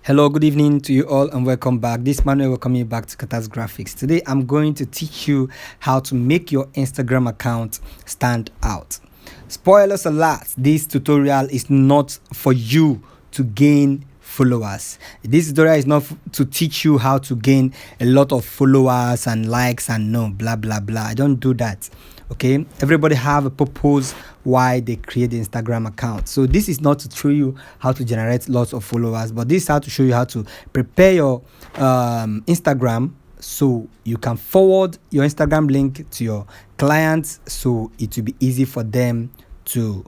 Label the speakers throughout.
Speaker 1: Hello, good evening to you all and welcome back. This is Manuel welcoming you back to CatersGraphix. Today I'm going to teach you how to make your Instagram account stand out. Spoilers alert, this tutorial is not for you to gain followers. This tutorial is not to teach you how to gain a lot of followers and likes and no blah blah blah. I don't do that. Okay, everybody have a purpose why they create the Instagram account. So this is not to show you how to generate lots of followers, but this is how to show you how to prepare your Instagram so you can forward your Instagram link to your clients, so it will be easy for them to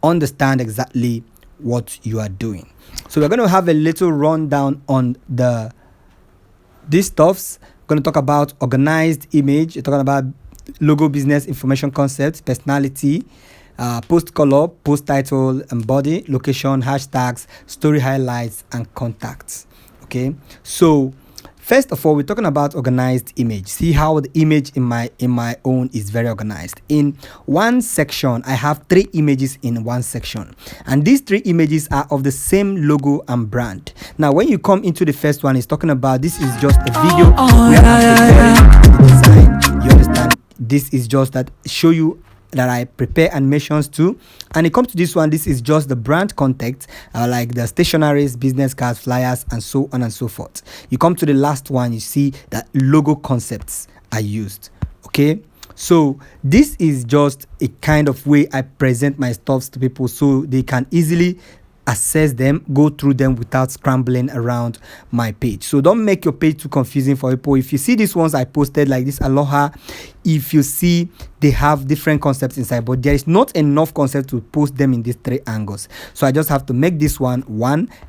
Speaker 1: understand exactly what you are doing. So we're going to have a little rundown on these stuffs. We're going to talk about organized image. We're talking about logo, business information concept, personality, post color, post title and body, location, hashtags, story highlights and contacts. Okay, so first of all, we're talking about organized image. See how the image in my own is very organized. In one section, I have 3 images in one section, and these 3 images are of the same logo and brand. Now, when you come into the first one, it's talking about this is just a video where I'm preparing the design. You understand? This is just that show you that I prepare animations too. And it comes to this one, this is just the brand contact, like the stationaries, business cards, flyers and so on and so forth. You come to the last one, you see that logo concepts are used. Okay, so this is just a kind of way I present my stuffs to people so they can easily access them, go through them without scrambling around my page. So don't make your page too confusing for people. If you see these ones I posted, like this aloha, if you see they have different concepts inside, but there is not enough concept to post them in these 3 angles. So I just have to make this one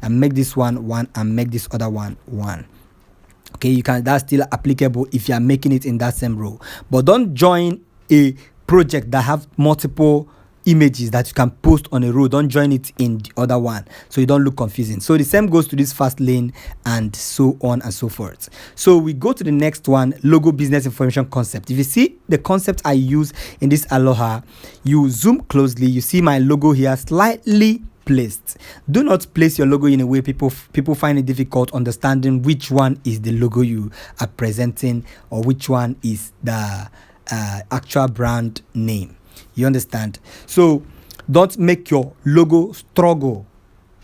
Speaker 1: and make this one and make this other one. Okay, you can, that's still applicable if you are making it in that same row. But don't join a project that have multiple images that you can post on a row. Don't join it in the other one so you don't look confusing. So the same goes to this fast lane and so on and so forth. So we go to the next one, logo, business information concept. If you see the concept I use in this aloha, you zoom closely, you see my logo here slightly placed. Do not place your logo in a way people find it difficult understanding which one is the logo you are presenting or which one is the actual brand name. You understand? So don't make your logo struggle,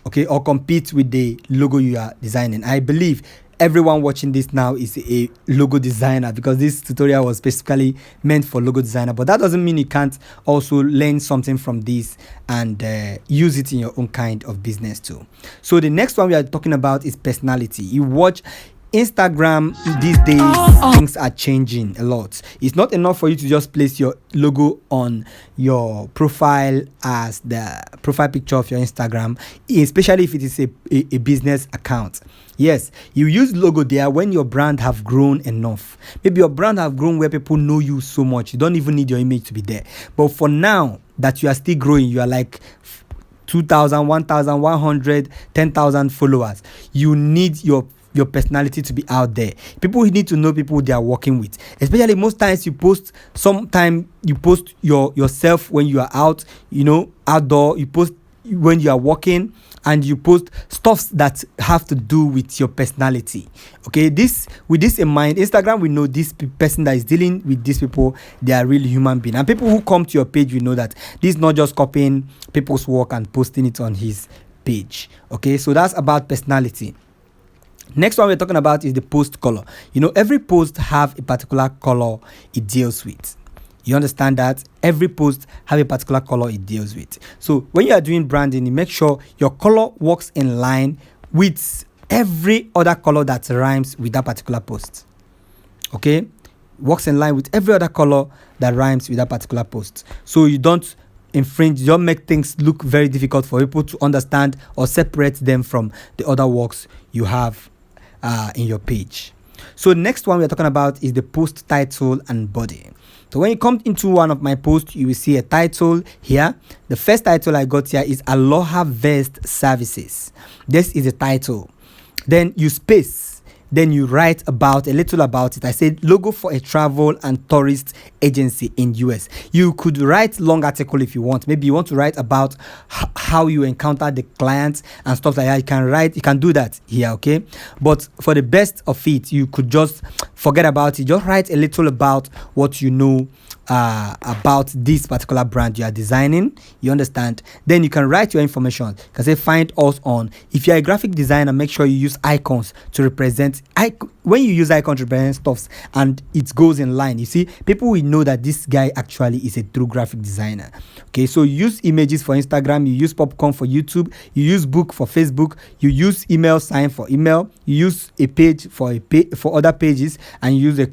Speaker 1: okay, or compete with the logo you are designing. I believe everyone watching this now is a logo designer because this tutorial was specifically meant for logo designer, but that doesn't mean you can't also learn something from this and use it in your own kind of business too. So the next one we are talking about is personality. You watch Instagram these days, things are changing a lot. It's not enough for you to just place your logo on your profile as the profile picture of your Instagram, especially if it is a business account. Yes, you use logo there when your brand have grown enough. Maybe your brand have grown where people know you so much you don't even need your image to be there. But for now that you are still growing, you are like 2,000, 1,100, 10,000 followers, you need your personality to be out there. People need to know people they are working with. Especially most times you post, sometimes you post yourself when you are out, outdoor, you post when you are working, and you post stuff that have to do with your personality. Okay, with this in mind, Instagram, we know this person that is dealing with these people, they are really human beings. And people who come to your page, we know that this is not just copying people's work and posting it on his page. Okay, so that's about personality. Next one we're talking about is the post color. Every post have a particular color it deals with. You understand that? Every post have a particular color it deals with. So when you are doing branding, you make sure your color works in line with every other color that rhymes with that particular post. Okay? Works in line with every other color that rhymes with that particular post. So you don't infringe, you don't make things look very difficult for people to understand or separate them from the other works you have in your page. So next one we're talking about is the post title and body. So when you come into one of my posts, you will see a title here. The first title I got here is Aloha Vest Services. This is a title. Then you space then you write about a little about it. I said logo for a travel and tourist agency in US. You could write long article if you want. Maybe you want to write about how you encounter the clients and stuff like that. You can do that here, okay? But for the best of it, you could just forget about it. Just write a little about what you know about this particular brand you are designing. You understand? Then you can write your information. You can say find us on. If you're a graphic designer, make sure you use icons to represent. When you use icons to represent stuff and it goes in line, you see, people will know that this guy actually is a true graphic designer. Okay, so you use images for Instagram, you use popcorn for YouTube, you use book for Facebook, you use email sign for email, you use a page for other pages, and you use a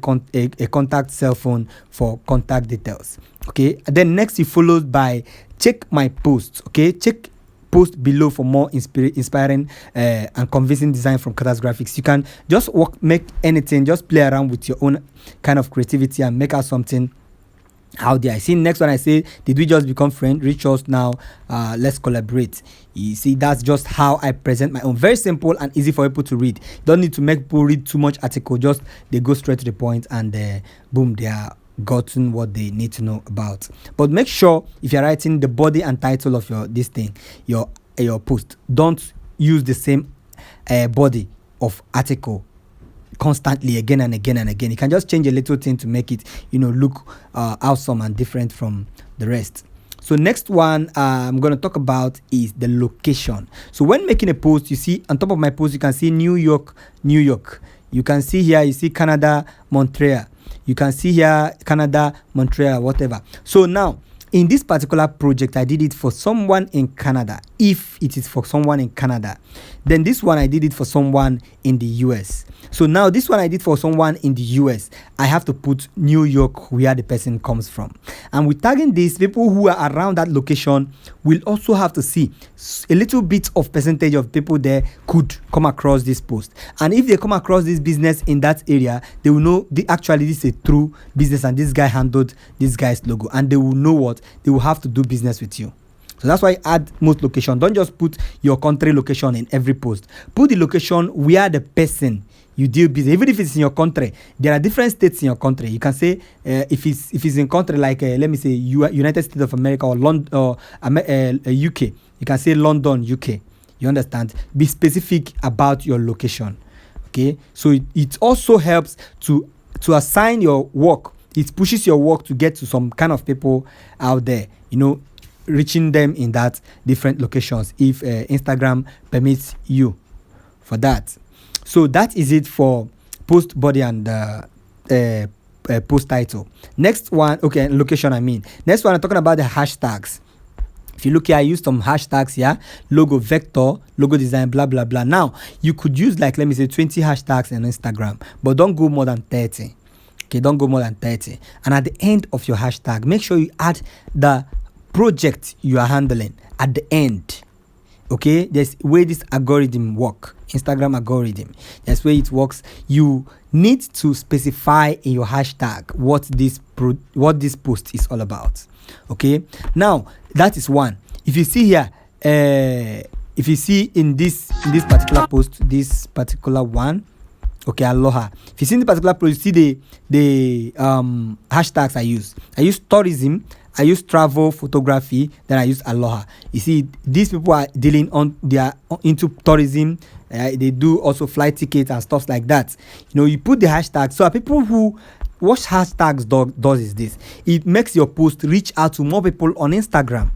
Speaker 1: contact cell phone for contact details. Okay, then next you followed by check my posts. Okay, check post below for more inspiring and convincing design from CatersGraphix. You can just make anything, just play around with your own kind of creativity and make out something out there. I see next one, I say, did we just become friends? Reach us now, let's collaborate. You see, that's just how I present my own. Very simple and easy for people to read. Don't need to make people read too much article. Just they go straight to the point and boom, they are gotten what they need to know about. But make sure if you're writing the body and title of your post, don't use the same body of article constantly again and again and again. You can just change a little thing to make it look awesome and different from the rest. So next one I'm going to talk about is the location. So when making a post, you see on top of my post you can see New York. You can see here, you see Canada, Montreal. You can see here Canada, Montreal, whatever. So now in this particular project, I did it for someone in Canada. If it is for someone in Canada, then this one I did it for someone in the US. So now this one I did for someone in the US, I have to put New York where the person comes from. And with tagging this, people who are around that location will also have to see a little bit of percentage of people there could come across this post. And if they come across this business in that area, they will know actually this is a true business and this guy handled this guy's logo, and they will know what they will have to do business with you. So that's why I add most location. Don't just put your country location in every post. Put the location where the person you deal business. Even if it's in your country, there are different states in your country. You can say if it's in country like let me say United States of America or London or UK. You can say London, UK. You understand? Be specific about your location. Okay. So it also helps to assign your work. It pushes your work to get to some kind of people out there. Reaching them in that different locations if Instagram permits you for that. So that is it for post body and post title. Next one, okay, location I mean. Next one, I'm talking about the hashtags. If you look here, I used some hashtags here, logo vector, logo design, blah, blah, blah. Now, you could use like, let me say 20 hashtags on Instagram, but don't go more than 30. Okay, don't go more than 30. And at the end of your hashtag, make sure you add the project you are handling at the end. Okay, there's way this algorithm work, Instagram algorithm. That's where it works. You need to specify in your hashtag what this post is all about. Okay, now that is one. If you see here, if you see in this particular post, this particular one, okay, aloha. If you see in the particular post, you see the hashtags I use tourism, I use travel, photography, then I use aloha. You see, these people are they are into tourism. They do also flight tickets and stuff like that. You put the hashtag. So people who what hashtags does is this. It makes your post reach out to more people on Instagram.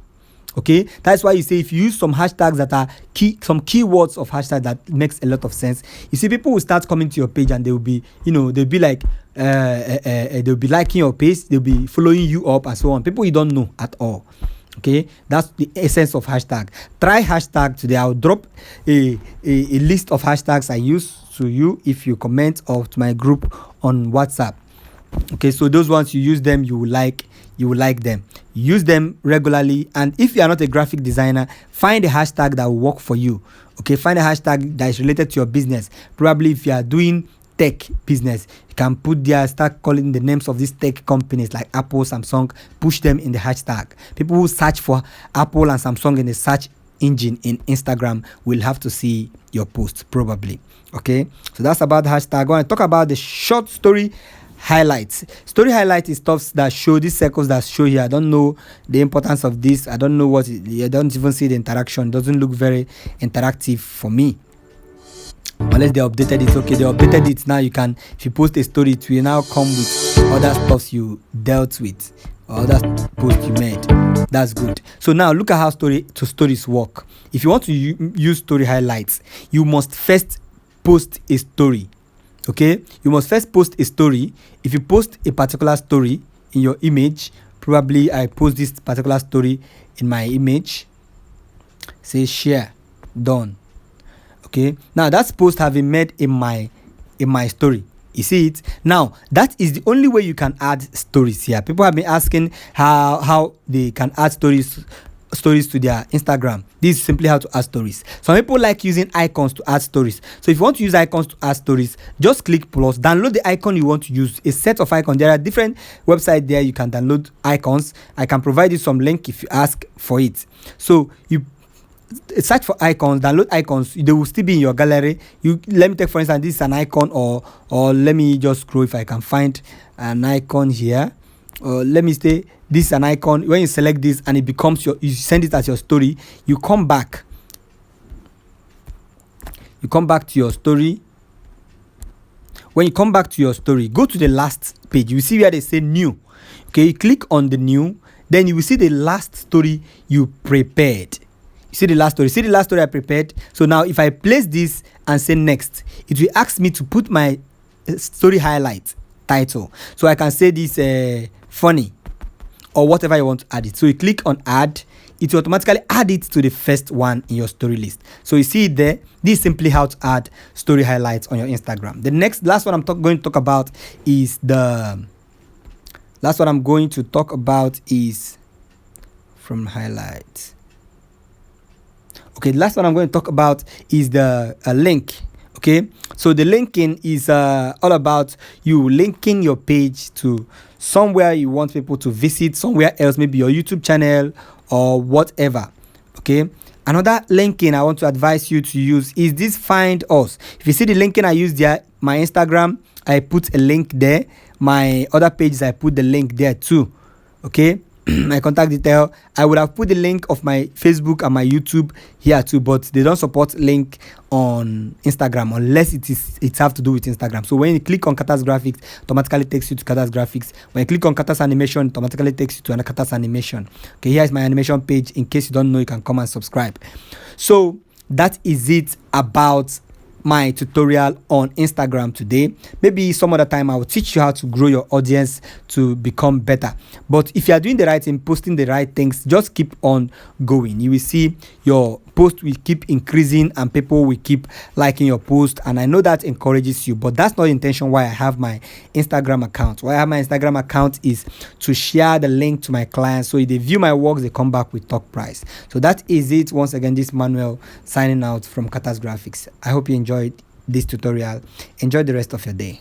Speaker 1: Okay, that's why you say if you use some hashtags that are some keywords of hashtag that makes a lot of sense. You see, people will start coming to your page and they will be, they'll be like, they'll be liking your page, they'll be following you up and so on. People you don't know at all. Okay, that's the essence of hashtag. Try hashtag today. I'll drop a list of hashtags I use to you if you comment or to my group on WhatsApp. Okay, so those ones you use them, you will like them. Use them regularly, and if you are not a graphic designer, find a hashtag that will work for you. Okay, find a hashtag that is related to your business. Probably if you are doing tech business, you can put there, start calling the names of these tech companies like Apple, Samsung, push them in the hashtag. People who search for Apple and Samsung in the search engine in Instagram will have to see your post probably. Okay, so that's about hashtag. I want to talk about the short story highlights. Story highlight is stuff that show these circles that show here. I don't know the importance of this. I don't know what I don't even see the interaction. It doesn't look very interactive for me. Unless they updated it. Okay, they updated it. Now you can, if you post a story, it will now come with other stuff you dealt with or other posts you made. That's good. So now look at how stories work. If you want to use story highlights, you must first post a story. Okay, you must first post a story. If you post a particular story in your image, probably I post this particular story in my image, say share, done. Okay, now that's post have been made in my story. You see it now. That is the only way you can add stories here. People have been asking how they can add stories to their Instagram. This is simply how to add stories. Some people like using icons to add stories. So if you want to use icons to add stories, just click plus, download the icon you want to use, a set of icons. There are different websites there you can download icons. I can provide you some link if you ask for it. So you search for icons, download icons. They will still be in your gallery. Let me take for instance, this is an icon, or let me just scroll if I can find an icon here. Let me say this is an icon. When you select this and it becomes you send it as your story, you come back to your story. When you come back to your story, go to the last page. You see where they say new. Okay, you click on the new, then you will see the last story you prepared. You see the last story I prepared. So now if I place this and say next, it will ask me to put my story highlight title. So I can say this funny or whatever you want to add it. So you click on add, it will automatically add it to the first one in your story list. So you see it there. This is simply how to add story highlights on your Instagram. The last one I'm going to talk about is from highlights. Okay, the last one I'm going to talk about is the link. Okay, so the linking is all about you linking your page to somewhere you want people to visit, somewhere else, maybe your YouTube channel or whatever. Okay, another linking I want to advise you to use is this Find Us. If you see the linking I use there, my Instagram, I put a link there. My other pages, I put the link there too. Okay, my contact detail, I would have put the link of my Facebook and my YouTube here too, but they don't support link on Instagram unless it have to do with Instagram. So when you click on CatersGraphix, automatically takes you to CatersGraphix. When you click on Caters Animation, automatically takes you to another Caters Animation. Okay, here is my animation page. In case you don't know, you can come and subscribe. So that is it about my tutorial on Instagram today. Maybe some other time I will teach you how to grow your audience to become better. But if you are doing the right thing, posting the right things, just keep on going. You will see your post will keep increasing and people will keep liking your post, and I know that encourages you. But that's not the intention why I have my Instagram account. Why I have my Instagram account is to share the link to my clients, so if they view my works, they come back with top price. So that is it. Once again, this is Manuel signing out from CatersGraphix. I hope you enjoyed this tutorial. Enjoy the rest of your day.